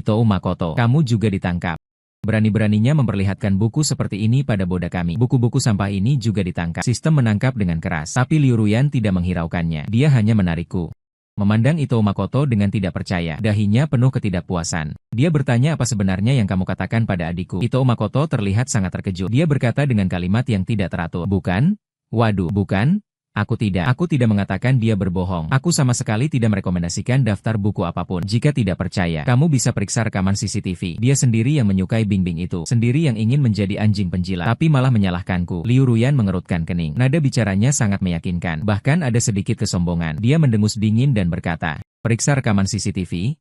kamu juga ditangkap. Berani-beraninya memperlihatkan buku seperti ini pada boda kami. Buku-buku sampah ini juga ditangkap. Sistem menangkap dengan keras. Tapi Liu Ruyan tidak menghiraukannya. Dia hanya menarikku. Memandang Ito Makoto dengan tidak percaya, dahinya penuh ketidakpuasan. Dia bertanya apa sebenarnya yang kamu katakan pada adikku. Ito Makoto terlihat sangat terkejut. Dia berkata dengan kalimat yang tidak teratur. Bukan? Waduh, bukan? Aku tidak mengatakan dia berbohong. Aku sama sekali tidak merekomendasikan daftar buku apapun. Jika tidak percaya, kamu bisa periksa rekaman CCTV. Dia sendiri yang menyukai Bingbing itu. Sendiri yang ingin menjadi anjing penjilat. Tapi malah menyalahkanku. Liu Ruyan mengerutkan kening. Nada bicaranya sangat meyakinkan. Bahkan ada sedikit kesombongan. Dia mendengus dingin dan berkata, periksa rekaman CCTV?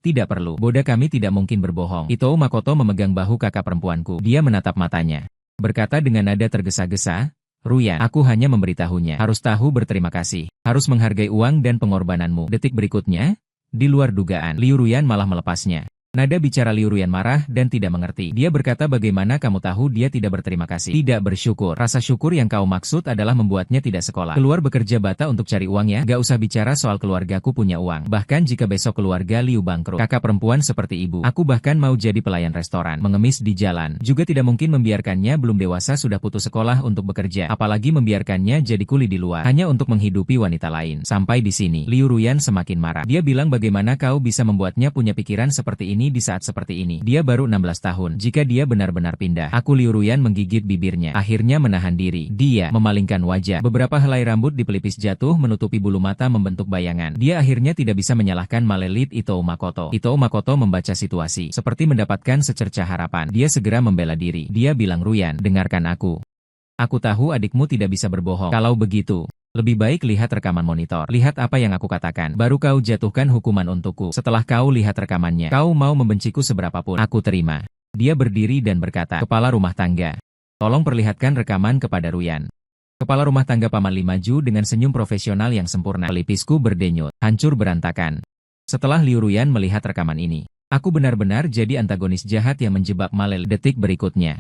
Tidak perlu. Boda kami tidak mungkin berbohong. Ito Makoto memegang bahu kakak perempuanku. Dia menatap matanya. Berkata dengan nada tergesa-gesa, Ruyan, aku hanya memberitahunya. Harus tahu berterima kasih. Harus menghargai uang dan pengorbananmu. Detik berikutnya, di luar dugaan, Liu Ruyan malah melepasnya. Nada bicara Liu Ruyan marah dan tidak mengerti. Dia berkata bagaimana kamu tahu dia tidak berterima kasih. Tidak bersyukur. Rasa syukur yang kau maksud adalah membuatnya tidak sekolah. Keluar bekerja bata untuk cari uang ya. Gak usah bicara soal keluargaku punya uang. Bahkan jika besok keluarga Liu bangkrut. Kakak perempuan seperti ibu. Aku bahkan mau jadi pelayan restoran. Mengemis di jalan. Juga tidak mungkin membiarkannya belum dewasa sudah putus sekolah untuk bekerja. Apalagi membiarkannya jadi kuli di luar. Hanya untuk menghidupi wanita lain. Sampai di sini, Liu Ruyan semakin marah. Dia bilang bagaimana kau bisa membuatnya punya pikiran seperti ini di saat seperti ini. Dia baru 16 tahun. Jika dia benar-benar pindah. Aku Liu Ruyan menggigit bibirnya. Akhirnya menahan diri. Dia memalingkan wajah. Beberapa helai rambut di pelipis jatuh menutupi bulu mata membentuk bayangan. Dia akhirnya tidak bisa menyalahkan malelit Ito Makoto. Ito Makoto membaca situasi. Seperti mendapatkan secercah harapan. Dia segera membela diri. Dia bilang Ruyan, dengarkan aku. Aku tahu adikmu tidak bisa berbohong. Kalau begitu, lebih baik lihat rekaman monitor. Lihat apa yang aku katakan. Baru kau jatuhkan hukuman untukku. Setelah kau lihat rekamannya, kau mau membenciku seberapapun. Aku terima. Dia berdiri dan berkata, kepala rumah tangga. Tolong perlihatkan rekaman kepada Ruyan. Kepala rumah tangga Paman Li maju dengan senyum profesional yang sempurna. Pelipisku berdenyut, hancur berantakan. Setelah Liu Ruyan melihat rekaman ini, aku benar-benar jadi antagonis jahat yang menjebak Malel. Detik berikutnya.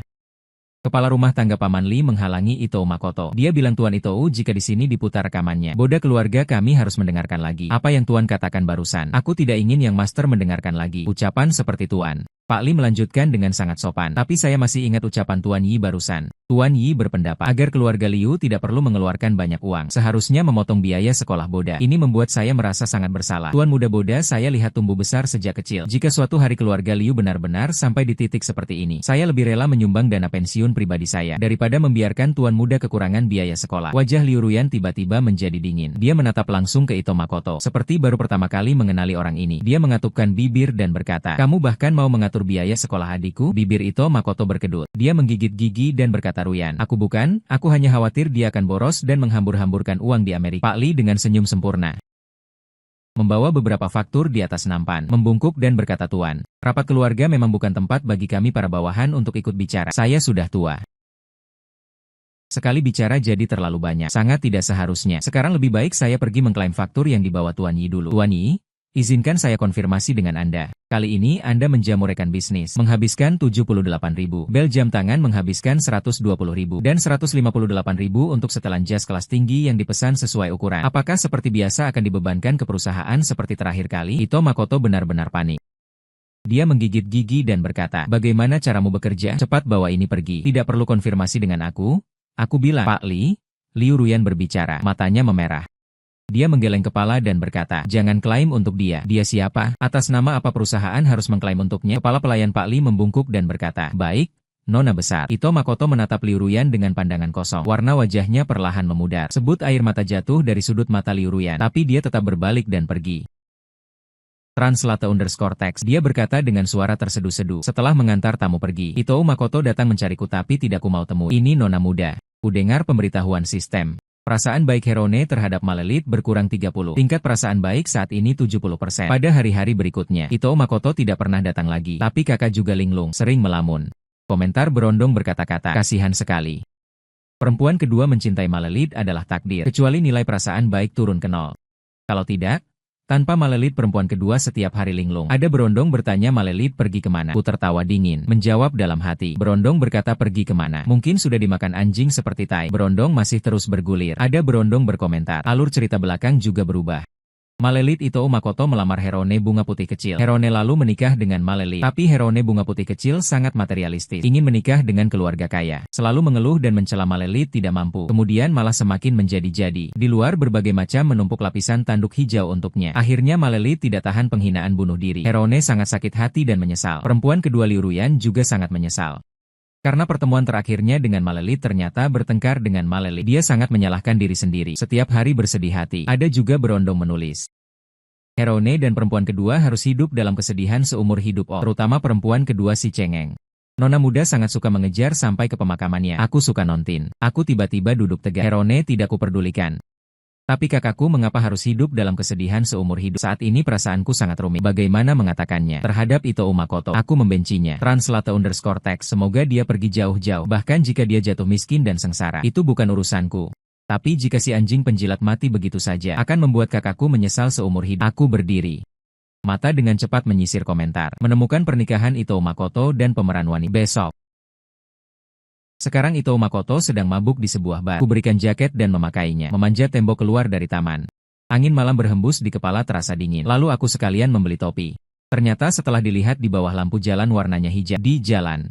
Kepala rumah tangga Paman Li menghalangi Ito Makoto. Dia bilang Tuan Ito, jika di sini diputar rekamannya, boda keluarga kami harus mendengarkan lagi. Apa yang Tuan katakan barusan? Aku tidak ingin yang Master mendengarkan lagi. Ucapan seperti Tuan. Pak Li melanjutkan dengan sangat sopan. Tapi saya masih ingat ucapan Tuan Yi barusan. Tuan Yi berpendapat agar keluarga Liu tidak perlu mengeluarkan banyak uang. Seharusnya memotong biaya sekolah boda. Ini membuat saya merasa sangat bersalah. Tuan muda boda saya lihat tumbuh besar sejak kecil. Jika suatu hari keluarga Liu benar-benar sampai di titik seperti ini, saya lebih rela menyumbang dana pensiun pribadi saya daripada membiarkan Tuan muda kekurangan biaya sekolah. Wajah Liu Ruyan tiba-tiba menjadi dingin. Dia menatap langsung ke Ito Makoto. Seperti baru pertama kali mengenali orang ini. Dia mengatupkan bibir dan berkata, kamu bahkan mau mengatur biaya sekolah adikku? Bibir Ito Makoto berkedut. Dia menggigit gigi dan berkata, Ruyan, aku hanya khawatir dia akan boros dan menghambur-hamburkan uang di Amerika. Pak Li dengan senyum sempurna membawa beberapa faktur di atas nampan, membungkuk dan berkata, Tuan, rapat keluarga memang bukan tempat bagi kami para bawahan untuk ikut bicara. Saya sudah tua. Sekali bicara jadi terlalu banyak. Sangat tidak seharusnya. Sekarang lebih baik saya pergi mengklaim faktur yang dibawa Tuan Yi dulu. Tuan Yi, izinkan saya konfirmasi dengan Anda. Kali ini Anda menjamu rekan bisnis, menghabiskan 78.000. Bel jam tangan menghabiskan 120.000 dan 158.000 untuk setelan jas kelas tinggi yang dipesan sesuai ukuran. Apakah seperti biasa akan dibebankan ke perusahaan seperti terakhir kali? Ito Makoto benar-benar panik. Dia menggigit gigi dan berkata, bagaimana caramu bekerja? Cepat bawa ini pergi. Tidak perlu konfirmasi dengan aku. Aku bilang, Pak Li. Liu Ruyan berbicara, matanya memerah. Dia menggeleng kepala dan berkata, jangan klaim untuk dia. Dia siapa? Atas nama apa perusahaan harus mengklaim untuknya? Kepala pelayan Pak Li membungkuk dan berkata, baik, Nona besar. Ito Makoto menatap Liu Ruyan dengan pandangan kosong. Warna wajahnya perlahan memudar. Sebut air mata jatuh dari sudut mata Liu Ruyan. Tapi dia tetap berbalik dan pergi. Translate_text. Dia berkata dengan suara terseduh-seduh. Setelah mengantar tamu pergi, Ito Makoto datang mencariku tapi tidak ku mau temui. Ini Nona muda. Ku dengar pemberitahuan sistem. Perasaan baik Herone terhadap Malelit berkurang 30. Tingkat perasaan baik saat ini 70%. Pada hari-hari berikutnya, Ito Makoto tidak pernah datang lagi. Tapi kakak juga linglung, sering melamun. Komentar berondong berkata-kata, kasihan sekali. Perempuan kedua mencintai Malelit adalah takdir, kecuali nilai perasaan baik turun ke 0. Kalau tidak, tanpa Malelit perempuan kedua setiap hari linglung. Ada berondong bertanya Malelit pergi kemana? Ku tertawa dingin, menjawab dalam hati. Berondong berkata pergi kemana? Mungkin sudah dimakan anjing seperti tai. Berondong masih terus bergulir. Ada berondong berkomentar. Alur cerita belakang juga berubah. Malelit Itō Makoto melamar Herone bunga putih kecil. Herone lalu menikah dengan Malelit. Tapi Herone bunga putih kecil sangat materialistis. Ingin menikah dengan keluarga kaya. Selalu mengeluh dan mencela Malelit tidak mampu. Kemudian malah semakin menjadi-jadi. Di luar berbagai macam menumpuk lapisan tanduk hijau untuknya. Akhirnya Malelit tidak tahan penghinaan bunuh diri. Herone sangat sakit hati dan menyesal. Perempuan kedua Liu Ruyan juga sangat menyesal. Karena pertemuan terakhirnya dengan Malelit ternyata bertengkar dengan Malelit. Dia sangat menyalahkan diri sendiri. Setiap hari bersedih hati. Ada juga berondong menulis. Herone dan perempuan kedua harus hidup dalam kesedihan seumur hidup terutama perempuan kedua si cengeng. Nona muda sangat suka mengejar sampai ke pemakamannya. Aku suka nontin. Aku tiba-tiba duduk tegak. Herone tidak kuperdulikan. Tapi kakakku mengapa harus hidup dalam kesedihan seumur hidup? Saat ini perasaanku sangat rumit. Bagaimana mengatakannya? Terhadap Itō Makoto, aku membencinya. _text, semoga dia pergi jauh-jauh. Bahkan jika dia jatuh miskin dan sengsara, itu bukan urusanku. Tapi jika si anjing penjilat mati begitu saja, akan membuat kakakku menyesal seumur hidup. Aku berdiri. Mata dengan cepat menyisir komentar. Menemukan pernikahan Itō Makoto dan pemeran wanita. Besok. Sekarang Itō Makoto sedang mabuk di sebuah bar. Ku berikan jaket dan memakainya. Memanjat tembok keluar dari taman. Angin malam berhembus di kepala terasa dingin. Lalu aku sekalian membeli topi. Ternyata setelah dilihat di bawah lampu jalan warnanya hijau. Di jalan.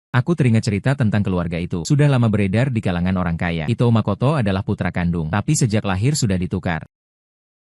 Aku teringat cerita tentang keluarga itu. Sudah lama beredar di kalangan orang kaya. Itō Makoto adalah putra kandung. Tapi sejak lahir sudah ditukar.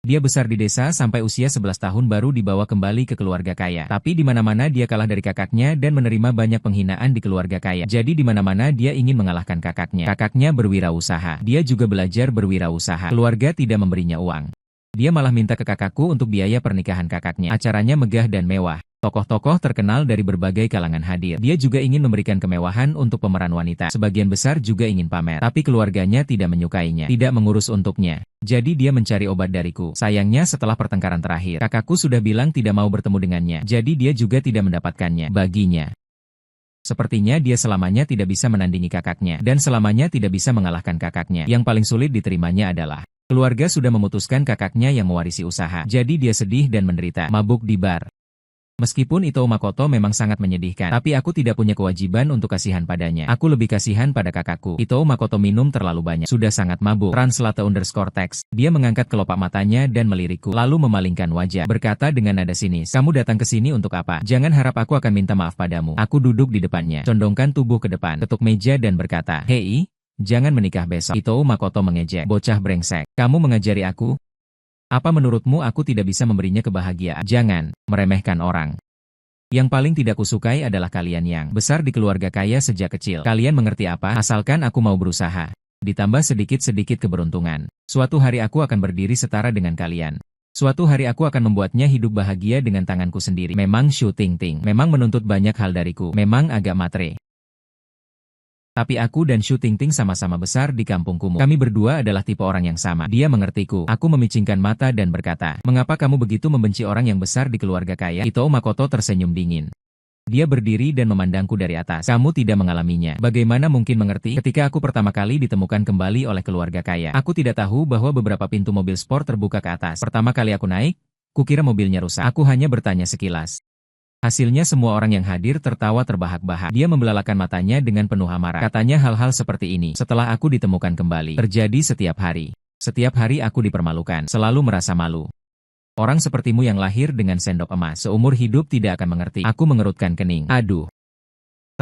Dia besar di desa sampai usia 11 tahun baru dibawa kembali ke keluarga kaya. Tapi di mana-mana dia kalah dari kakaknya dan menerima banyak penghinaan di keluarga kaya. Jadi di mana-mana dia ingin mengalahkan kakaknya. Kakaknya berwirausaha. Dia juga belajar berwirausaha. Keluarga tidak memberinya uang. Dia malah minta ke kakakku untuk biaya pernikahan kakaknya. Acaranya megah dan mewah. Tokoh-tokoh terkenal dari berbagai kalangan hadir. Dia juga ingin memberikan kemewahan untuk pemeran wanita. Sebagian besar juga ingin pamer. Tapi keluarganya tidak menyukainya. Tidak mengurus untuknya. Jadi dia mencari obat dariku. Sayangnya setelah pertengkaran terakhir, kakakku sudah bilang tidak mau bertemu dengannya. Jadi dia juga tidak mendapatkannya. Baginya. Sepertinya dia selamanya tidak bisa menandingi kakaknya. Dan selamanya tidak bisa mengalahkan kakaknya. Yang paling sulit diterimanya adalah keluarga sudah memutuskan kakaknya yang mewarisi usaha. Jadi dia sedih dan menderita. Mabuk di bar. Meskipun Itō Makoto memang sangat menyedihkan, tapi aku tidak punya kewajiban untuk kasihan padanya. Aku lebih kasihan pada kakakku. Itō Makoto minum terlalu banyak. Sudah sangat mabuk. _text. Dia mengangkat kelopak matanya dan melirikku, lalu memalingkan wajah. Berkata dengan nada sinis, kamu datang ke sini untuk apa? Jangan harap aku akan minta maaf padamu. Aku duduk di depannya, condongkan tubuh ke depan, ketuk meja dan berkata, hei, jangan menikah besok. Itō Makoto mengejek, bocah brengsek. Kamu mengajari aku? Apa menurutmu aku tidak bisa memberinya kebahagiaan? Jangan meremehkan orang. Yang paling tidak kusukai adalah kalian yang besar di keluarga kaya sejak kecil. Kalian mengerti apa? Asalkan aku mau berusaha. Ditambah sedikit-sedikit keberuntungan. Suatu hari aku akan berdiri setara dengan kalian. Suatu hari aku akan membuatnya hidup bahagia dengan tanganku sendiri. Memang Shu Tingting memang menuntut banyak hal dariku. Memang agak matre. Tapi aku dan Shu Tingting sama-sama besar di kampung kumuh. Kami berdua adalah tipe orang yang sama. Dia mengertiku. Aku memicingkan mata dan berkata, mengapa kamu begitu membenci orang yang besar di keluarga kaya? Itō Makoto tersenyum dingin. Dia berdiri dan memandangku dari atas. Kamu tidak mengalaminya. Bagaimana mungkin mengerti? Ketika aku pertama kali ditemukan kembali oleh keluarga kaya, aku tidak tahu bahwa beberapa pintu mobil sport terbuka ke atas. Pertama kali aku naik, kukira mobilnya rusak. Aku hanya bertanya sekilas. Hasilnya semua orang yang hadir tertawa terbahak-bahak. Dia membelalakan matanya dengan penuh amarah. Katanya hal-hal seperti ini setelah aku ditemukan kembali. Terjadi setiap hari. Setiap hari aku dipermalukan. Selalu merasa malu. Orang sepertimu yang lahir dengan sendok emas seumur hidup tidak akan mengerti. Aku mengerutkan kening. Aduh.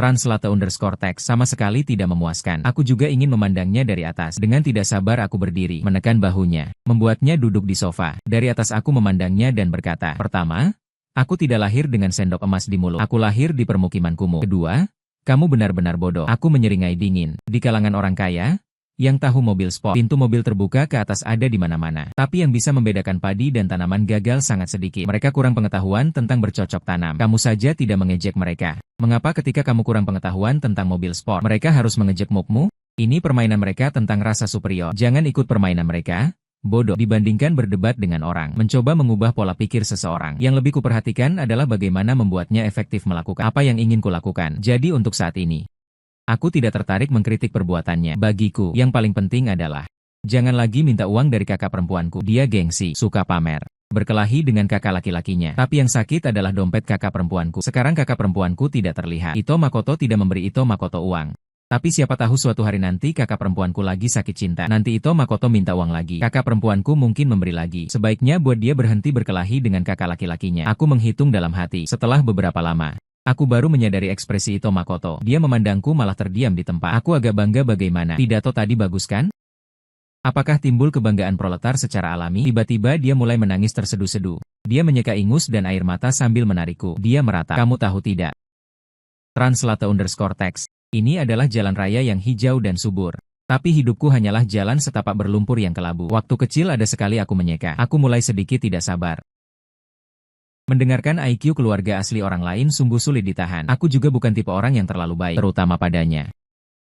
_text sama sekali tidak memuaskan. Aku juga ingin memandangnya dari atas. Dengan tidak sabar aku berdiri, menekan bahunya, membuatnya duduk di sofa. Dari atas aku memandangnya dan berkata, pertama, aku tidak lahir dengan sendok emas di mulut. Aku lahir di permukiman kumuh. Kedua, kamu benar-benar bodoh. Aku menyeringai dingin. Di kalangan orang kaya, yang tahu mobil sport, pintu mobil terbuka ke atas ada di mana-mana. Tapi yang bisa membedakan padi dan tanaman gagal sangat sedikit. Mereka kurang pengetahuan tentang bercocok tanam. Kamu saja tidak mengejek mereka. Mengapa ketika kamu kurang pengetahuan tentang mobil sport, mereka harus mengejekmu? Ini permainan mereka tentang rasa superior. Jangan ikut permainan mereka. Bodoh dibandingkan berdebat dengan orang. Mencoba mengubah pola pikir seseorang. Yang lebih kuperhatikan adalah bagaimana membuatnya efektif melakukan apa yang ingin kulakukan. Jadi untuk saat ini, aku tidak tertarik mengkritik perbuatannya. Bagiku, yang paling penting adalah jangan lagi minta uang dari kakak perempuanku. Dia gengsi, suka pamer, berkelahi dengan kakak laki-lakinya. Tapi yang sakit adalah dompet kakak perempuanku. Sekarang kakak perempuanku tidak terlihat. Itō Makoto tidak memberi Itō Makoto uang. Tapi siapa tahu suatu hari nanti kakak perempuanku lagi sakit cinta. Nanti Ito Makoto minta uang lagi. Kakak perempuanku mungkin memberi lagi. Sebaiknya buat dia berhenti berkelahi dengan kakak laki-lakinya. Aku menghitung dalam hati. Setelah beberapa lama, aku baru menyadari ekspresi Ito Makoto. Dia memandangku malah terdiam di tempat. Aku agak bangga bagaimana. Pidato tadi bagus kan? Apakah timbul kebanggaan proletar secara alami? Tiba-tiba dia mulai menangis terseduh-seduh. Dia menyeka ingus dan air mata sambil menarikku. Dia merata. Kamu tahu tidak? Translate_text. Ini adalah jalan raya yang hijau dan subur. Tapi hidupku hanyalah jalan setapak berlumpur yang kelabu. Waktu kecil ada sekali aku menyeka. Aku mulai sedikit tidak sabar. Mendengarkan IQ keluarga asli orang lain sungguh sulit ditahan. Aku juga bukan tipe orang yang terlalu baik, terutama padanya.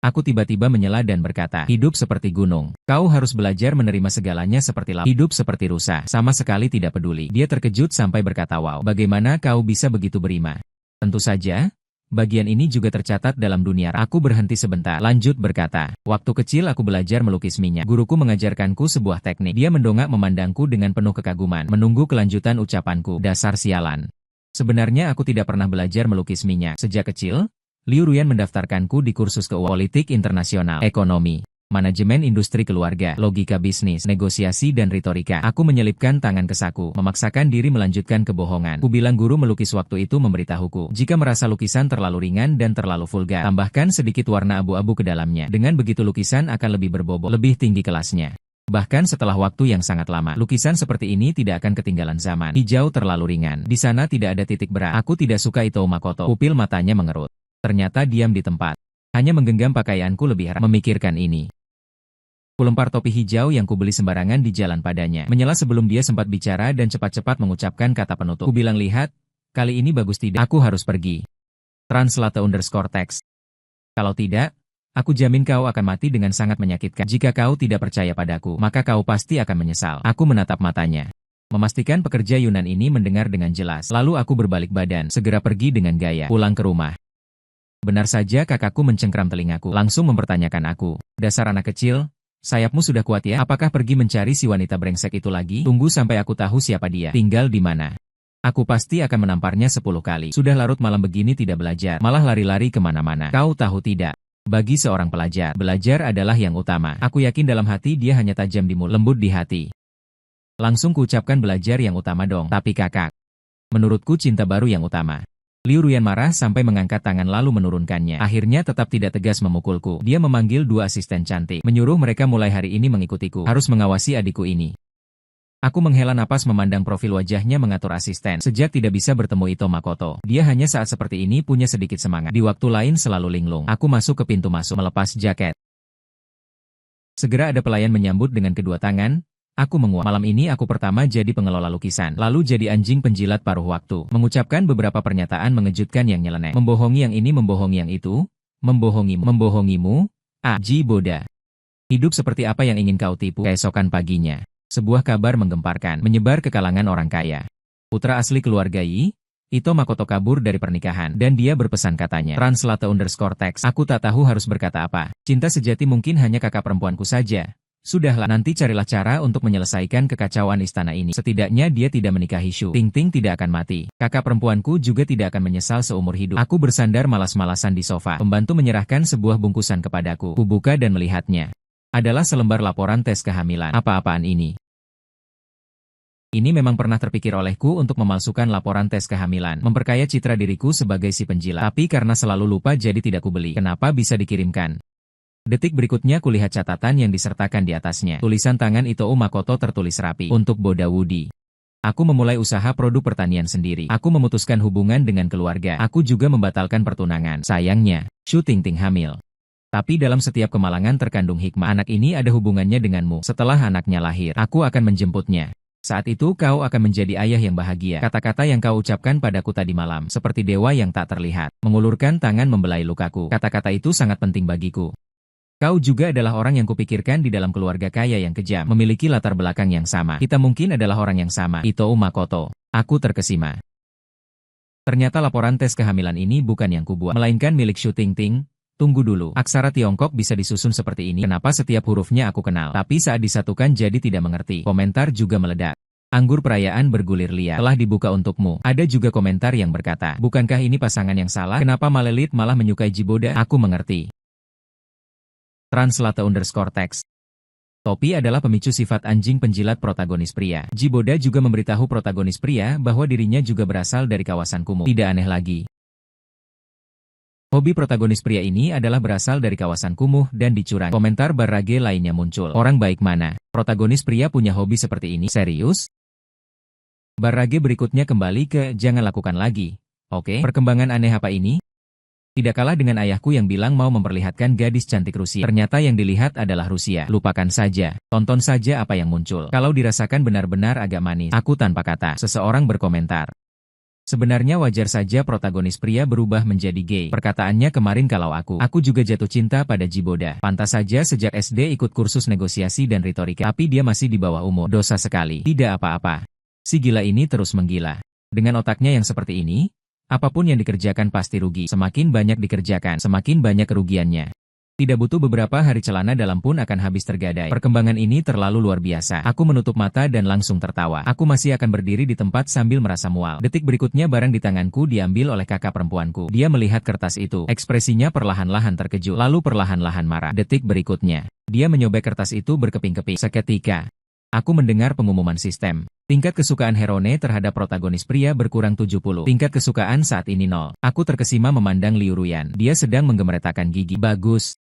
Aku tiba-tiba menyela dan berkata, hidup seperti gunung. Kau harus belajar menerima segalanya seperti lautan. Hidup seperti rusa, sama sekali tidak peduli. Dia terkejut sampai berkata, wow, bagaimana kau bisa begitu berima? Tentu saja. Bagian ini juga tercatat dalam dunia. Aku berhenti sebentar, lanjut berkata, waktu kecil aku belajar melukis minyak. Guruku mengajarkanku sebuah teknik. Dia mendongak memandangku dengan penuh kekaguman, menunggu kelanjutan ucapanku. Dasar sialan. Sebenarnya aku tidak pernah belajar melukis minyak. Sejak kecil, Liu Ruyan mendaftarkanku di kursus keuangan, politik internasional, ekonomi, manajemen industri keluarga, logika bisnis, negosiasi dan retorika. Aku menyelipkan tangan ke saku, memaksakan diri melanjutkan kebohongan. Ku bilang guru melukis waktu itu memberitahuku, jika merasa lukisan terlalu ringan dan terlalu vulgar, tambahkan sedikit warna abu-abu ke dalamnya. Dengan begitu lukisan akan lebih berbobot, lebih tinggi kelasnya. Bahkan setelah waktu yang sangat lama, lukisan seperti ini tidak akan ketinggalan zaman. Hijau terlalu ringan. Di sana tidak ada titik berat. Aku tidak suka Ito Makoto. Pupil matanya mengerut. Ternyata diam di tempat. Hanya menggenggam pakaianku lebih erat. Memikirkan ini. Kulempar topi hijau yang kubeli sembarangan di jalan padanya. Menyela sebelum dia sempat bicara dan cepat-cepat mengucapkan kata penutup. Ku bilang, lihat, kali ini bagus tidak? Aku harus pergi. Translate_text. Kalau tidak, aku jamin kau akan mati dengan sangat menyakitkan. Jika kau tidak percaya padaku, maka kau pasti akan menyesal. Aku menatap matanya. Memastikan pekerja Yunan ini mendengar dengan jelas. Lalu aku berbalik badan, segera pergi dengan gaya. Pulang ke rumah. Benar saja kakakku mencengkram telingaku, langsung mempertanyakan aku. Dasar anak kecil. Sayapmu sudah kuat ya? Apakah pergi mencari si wanita brengsek itu lagi? Tunggu sampai aku tahu siapa dia. Tinggal di mana? Aku pasti akan menamparnya 10 kali. Sudah larut malam begini tidak belajar, malah lari-lari kemana-mana. Kau tahu tidak? Bagi seorang pelajar, belajar adalah yang utama. Aku yakin dalam hati dia hanya tajam di mulut, lembut di hati. Langsung kuucapkan belajar yang utama dong. Tapi kakak, menurutku cinta baru yang utama. Liu Ruyan marah sampai mengangkat tangan lalu menurunkannya. Akhirnya tetap tidak tegas memukulku. Dia memanggil 2 asisten cantik, menyuruh mereka mulai hari ini mengikutiku. Harus mengawasi adikku ini. Aku menghela napas memandang profil wajahnya mengatur asisten. Sejak tidak bisa bertemu Ito Makoto, dia hanya saat seperti ini punya sedikit semangat. Di waktu lain selalu linglung. Aku masuk ke pintu masuk, melepas jaket. Segera ada pelayan menyambut dengan kedua tangan. Aku menguap. Malam ini aku pertama jadi pengelola lukisan, lalu jadi anjing penjilat paruh waktu. Mengucapkan beberapa pernyataan mengejutkan yang nyeleneh. Membohongi yang ini, membohongi yang itu. Membohongimu. Ji Boda. Hidup seperti apa yang ingin kau tipu? Keesokan paginya, sebuah kabar menggemparkan menyebar ke kalangan orang kaya. Putra asli keluarga Yi, Ito Makoto kabur dari pernikahan, dan dia berpesan katanya. Translate_text. Aku tak tahu harus berkata apa. Cinta sejati mungkin hanya kakak perempuanku saja. Sudahlah, nanti carilah cara untuk menyelesaikan kekacauan istana ini. Setidaknya dia tidak menikahi Shu. Ting-ting tidak akan mati. Kakak perempuanku juga tidak akan menyesal seumur hidup. Aku bersandar malas-malasan di sofa. Pembantu menyerahkan sebuah bungkusan kepadaku. Kubuka dan melihatnya. Adalah selembar laporan tes kehamilan. Apa-apaan ini? Ini memang pernah terpikir olehku untuk memalsukan laporan tes kehamilan. Memperkaya citra diriku sebagai si penjilat. Tapi karena selalu lupa jadi tidak kubeli. Kenapa bisa dikirimkan? Detik berikutnya kulihat catatan yang disertakan di atasnya. Tulisan tangan Ito Makoto tertulis rapi. Untuk Boda Wudi. Aku memulai usaha produk pertanian sendiri. Aku memutuskan hubungan dengan keluarga. Aku juga membatalkan pertunangan. Sayangnya, Shu Tingting hamil. Tapi dalam setiap kemalangan terkandung hikmah. Anak ini ada hubungannya denganmu. Setelah anaknya lahir, aku akan menjemputnya. Saat itu kau akan menjadi ayah yang bahagia. Kata-kata yang kau ucapkan padaku tadi malam, seperti dewa yang tak terlihat. Mengulurkan tangan membelai lukaku. Kata-kata itu sangat penting bagiku. Kau juga adalah orang yang kupikirkan di dalam keluarga kaya yang kejam, memiliki latar belakang yang sama. Kita mungkin adalah orang yang sama. Ito Makoto. Aku terkesima. Ternyata laporan tes kehamilan ini bukan yang kubuat, melainkan milik Shu Tingting. Tunggu dulu, aksara Tiongkok bisa disusun seperti ini. Kenapa setiap hurufnya aku kenal, tapi saat disatukan jadi tidak mengerti? Komentar juga meledak. Anggur perayaan bergulir liar telah dibuka untukmu. Ada juga komentar yang berkata, bukankah ini pasangan yang salah? Kenapa Malelit malah menyukai Jiboda? Aku mengerti. Translate_text. Topi adalah pemicu sifat anjing penjilat protagonis pria. Jiboda juga memberitahu protagonis pria bahwa dirinya juga berasal dari kawasan kumuh. Tidak aneh lagi. Hobi protagonis pria ini adalah berasal dari kawasan kumuh dan dicurangi. Komentar Barrage lainnya muncul. Orang baik mana? Protagonis pria punya hobi seperti ini? Serius? Barrage berikutnya kembali ke jangan lakukan lagi. Oke, perkembangan aneh apa ini? Tidak kalah dengan ayahku yang bilang mau memperlihatkan gadis cantik Rusia. Ternyata yang dilihat adalah Rusia. Lupakan saja. Tonton saja apa yang muncul. Kalau dirasakan benar-benar agak manis. Aku tanpa kata. Seseorang berkomentar. Sebenarnya wajar saja protagonis pria berubah menjadi gay. Perkataannya kemarin kalau aku juga jatuh cinta pada Jiboda. Pantas saja sejak SD ikut kursus negosiasi dan retorika. Tapi dia masih di bawah umur. Dosa sekali. Tidak apa-apa. Si gila ini terus menggila. Dengan otaknya yang seperti ini, apapun yang dikerjakan pasti rugi. Semakin banyak dikerjakan, semakin banyak kerugiannya. Tidak butuh beberapa hari celana dalam pun akan habis tergadai. Perkembangan ini terlalu luar biasa. Aku menutup mata dan langsung tertawa. Aku masih akan berdiri di tempat sambil merasa mual. Detik berikutnya barang di tanganku diambil oleh kakak perempuanku. Dia melihat kertas itu. Ekspresinya perlahan-lahan terkejut, lalu perlahan-lahan marah. Detik berikutnya, dia menyobek kertas itu berkeping-keping. Seketika, aku mendengar pengumuman sistem. Tingkat kesukaan Herone terhadap protagonis pria berkurang 70. Tingkat kesukaan saat ini 0. Aku terkesima memandang Liu Ruyan. Dia sedang menggemeretakan gigi. Bagus.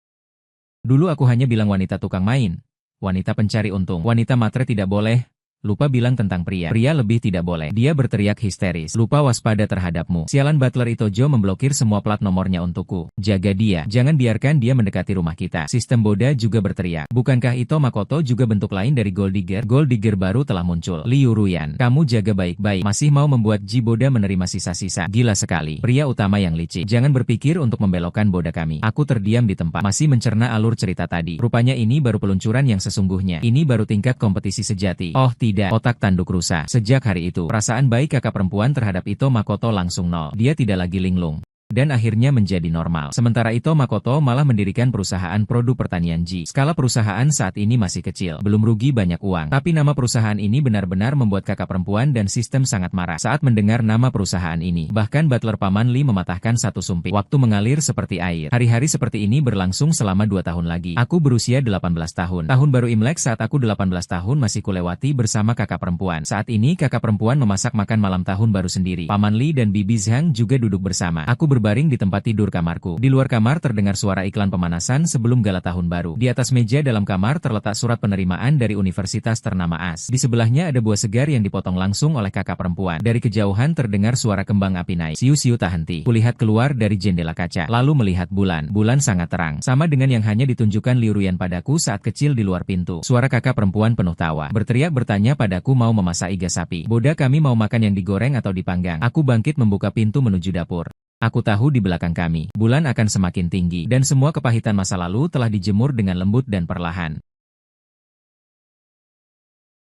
Dulu aku hanya bilang wanita tukang main. Wanita pencari untung. Wanita matre tidak boleh. Lupa bilang tentang pria. Pria lebih tidak boleh. Dia berteriak histeris. Lupa waspada terhadapmu. Sialan Butler Itojo memblokir semua plat nomornya untukku. Jaga dia. Jangan biarkan dia mendekati rumah kita. Sistem Boda juga berteriak. Bukankah Ito Makoto juga bentuk lain dari Gold Digger? Gold Digger baru telah muncul. Liu Ruyan. Kamu jaga baik-baik. Masih mau membuat Jiboda menerima sisa-sisa. Gila sekali. Pria utama yang licik. Jangan berpikir untuk membelokkan Boda kami. Aku terdiam di tempat. Masih mencerna alur cerita tadi. Rupanya ini baru peluncuran yang sesungguhnya. Ini baru tingkat kompetisi sejati. Oh tidak, otak tanduk rusa. Sejak hari itu, perasaan baik kakak perempuan terhadap Ito Makoto langsung nol. Dia tidak lagi linglung. Dan akhirnya menjadi normal. Sementara Ito Makoto malah mendirikan perusahaan produk pertanian Ji. Skala perusahaan saat ini masih kecil, belum rugi banyak uang. Tapi nama perusahaan ini benar-benar membuat kakak perempuan dan sistem sangat marah saat mendengar nama perusahaan ini. Bahkan Butler Paman Lee mematahkan satu sumpit. Waktu mengalir seperti air. Hari-hari seperti ini berlangsung selama 2 tahun lagi. Aku berusia 18 tahun. Tahun baru Imlek saat aku 18 tahun masih kulewati bersama kakak perempuan. Saat ini kakak perempuan memasak makan malam tahun baru sendiri. Paman Lee dan Bibi Zhang juga duduk bersama. Aku berbaring di tempat tidur kamarku. Di luar kamar terdengar suara iklan pemanasan sebelum gala tahun baru. Di atas meja dalam kamar terletak surat penerimaan dari universitas ternama AS. Di sebelahnya ada buah segar yang dipotong langsung oleh kakak perempuan. Dari kejauhan terdengar suara kembang api naik. Siu-siu tak henti. Kulihat keluar dari jendela kaca, lalu melihat bulan. Bulan sangat terang, sama dengan yang hanya ditunjukkan Liu Ruyan padaku saat kecil di luar pintu. Suara kakak perempuan penuh tawa. Berteriak bertanya padaku mau memasak iga sapi. Boda kami mau makan yang digoreng atau dipanggang. Aku bangkit membuka pintu menuju dapur. Aku tahu di belakang kami, bulan akan semakin tinggi, dan semua kepahitan masa lalu telah dijemur dengan lembut dan perlahan.